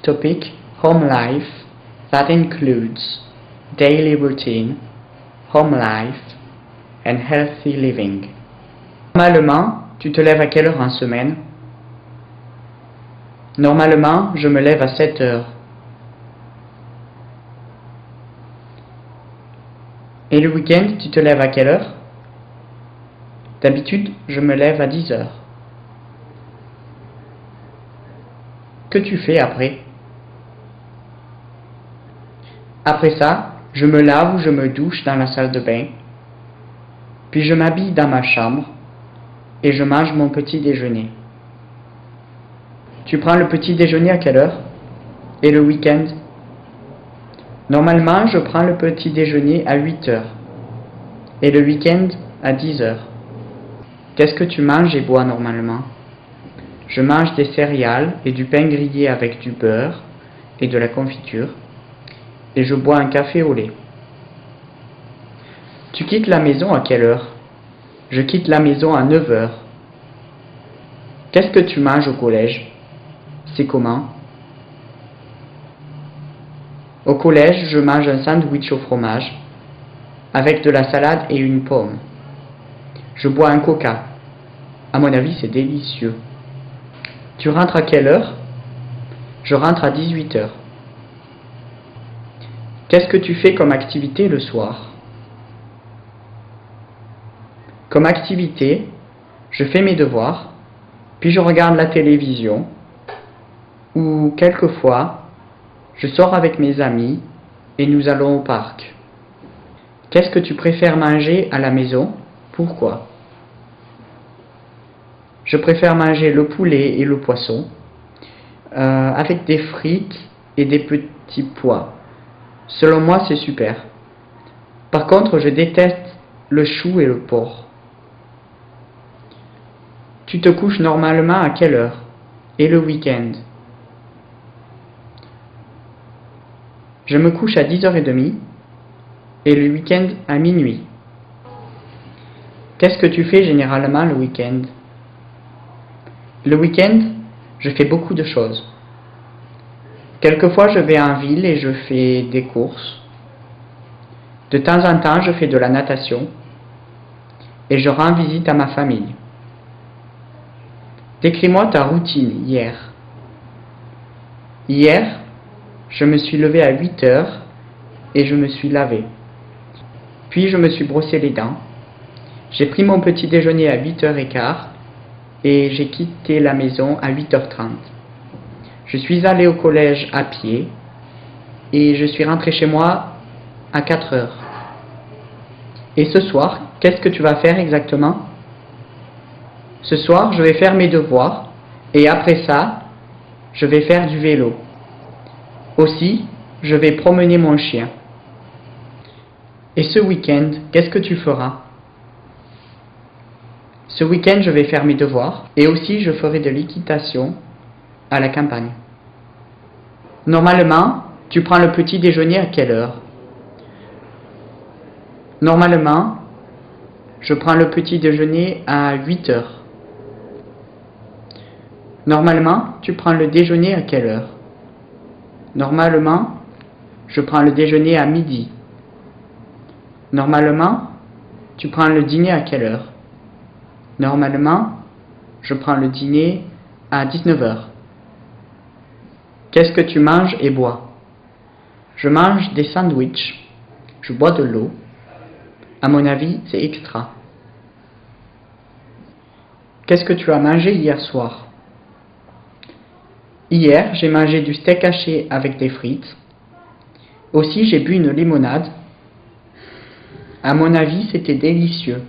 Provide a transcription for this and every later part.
Topic: Home life. That includes daily routine, home life, and healthy living. Normalement, tu te lèves à quelle heure en semaine? Normalement, je me lève à 7 heures. Et le week-end, tu te lèves à quelle heure? D'habitude, je me lève à 10 heures. Que tu fais après? Après ça, je me lave ou je me douche dans la salle de bain, puis je m'habille dans ma chambre et je mange mon petit déjeuner. Tu prends le petit déjeuner à quelle heure? Et le week-end? Normalement, je prends le petit déjeuner à 8 heures et le week-end à 10 heures. Qu'est-ce que tu manges et bois normalement? Je mange des céréales et du pain grillé avec du beurre et de la confiture, et je bois un café au lait. Tu quittes la maison à quelle heure? Je quitte la maison à 9 heures. Qu'est-ce que tu manges au collège? C'est comment? Au collège, je mange un sandwich au fromage, avec de la salade et une pomme. Je bois un coca. À mon avis, c'est délicieux. Tu rentres à quelle heure? Je rentre à 18 heures. Qu'est-ce que tu fais comme activité le soir? Comme activité, je fais mes devoirs, puis je regarde la télévision, ou quelquefois, je sors avec mes amis et nous allons au parc. Qu'est-ce que tu préfères manger à la maison? Pourquoi? Je préfère manger le poulet et le poisson, avec des frites et des petits pois. Selon moi, c'est super. Par contre, je déteste le chou et le porc. Tu te couches normalement à quelle heure? Et le week-end? Je me couche à 10h30 et le week-end à minuit. Qu'est-ce que tu fais généralement le week-end? Le week-end, je fais beaucoup de choses. Quelquefois, je vais en ville et je fais des courses. De temps en temps, je fais de la natation et je rends visite à ma famille. Décris-moi ta routine hier. Hier, je me suis levé à 8 heures et je me suis lavé. Puis je me suis brossé les dents. J'ai pris mon petit déjeuner à 8h15 et j'ai quitté la maison à 8h30. Je suis allé au collège à pied et je suis rentré chez moi à 4 heures. Et ce soir, qu'est-ce que tu vas faire exactement? Ce soir, je vais faire mes devoirs et après ça, je vais faire du vélo. Aussi, je vais promener mon chien. Et ce week-end, qu'est-ce que tu feras? Ce week-end, je vais faire mes devoirs et aussi je ferai de l'équitation à la campagne. Normalement, tu prends le petit déjeuner à quelle heure? Normalement, je prends le petit déjeuner à 8 heures. Normalement, tu prends le déjeuner à quelle heure? Normalement, je prends le déjeuner à midi. Normalement, tu prends le dîner à quelle heure? Normalement, je prends le dîner à 19 heures. Qu'est-ce que tu manges et bois? Je mange des sandwichs. Je bois de l'eau. À mon avis, c'est extra. Qu'est-ce que tu as mangé hier soir? Hier, j'ai mangé du steak haché avec des frites. Aussi, j'ai bu une limonade. À mon avis, c'était délicieux.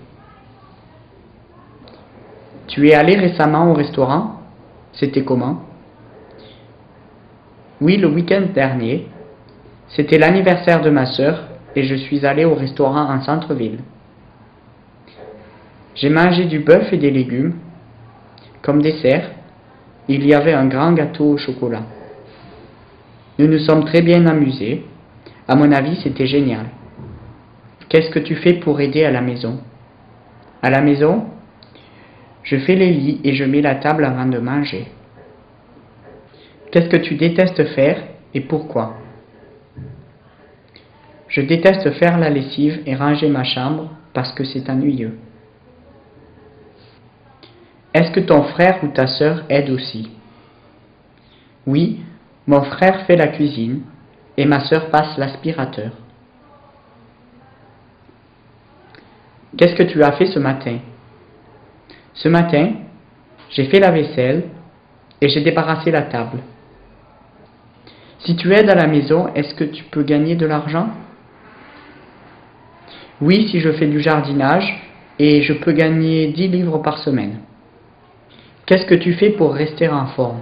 Tu es allé récemment au restaurant? C'était comment? Oui, le week-end dernier. C'était l'anniversaire de ma sœur et je suis allé au restaurant en centre-ville. J'ai mangé du bœuf et des légumes. Comme dessert, il y avait un grand gâteau au chocolat. Nous nous sommes très bien amusés. À mon avis, c'était génial. Qu'est-ce que tu fais pour aider à la maison? À la maison, je fais les lits et je mets la table avant de manger. Qu'est-ce que tu détestes faire et pourquoi? Je déteste faire la lessive et ranger ma chambre parce que c'est ennuyeux. Est-ce que ton frère ou ta sœur aide aussi? Oui, mon frère fait la cuisine et ma sœur passe l'aspirateur. Qu'est-ce que tu as fait ce matin? Ce matin, j'ai fait la vaisselle et j'ai débarrassé la table. Si tu aides à la maison, est-ce que tu peux gagner de l'argent? Oui, si je fais du jardinage et je peux gagner 10 livres par semaine. Qu'est-ce que tu fais pour rester en forme?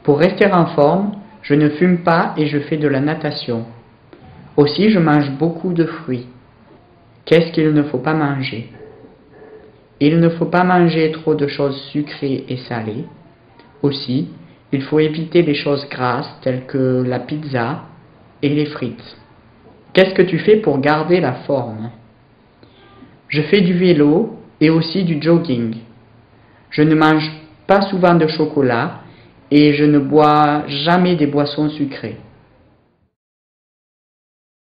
Pour rester en forme, je ne fume pas et je fais de la natation. Aussi, je mange beaucoup de fruits. Qu'est-ce qu'il ne faut pas manger? Il ne faut pas manger trop de choses sucrées et salées. Aussi, il faut éviter les choses grasses telles que la pizza et les frites. Qu'est-ce que tu fais pour garder la forme? Je fais du vélo et aussi du jogging. Je ne mange pas souvent de chocolat et je ne bois jamais des boissons sucrées.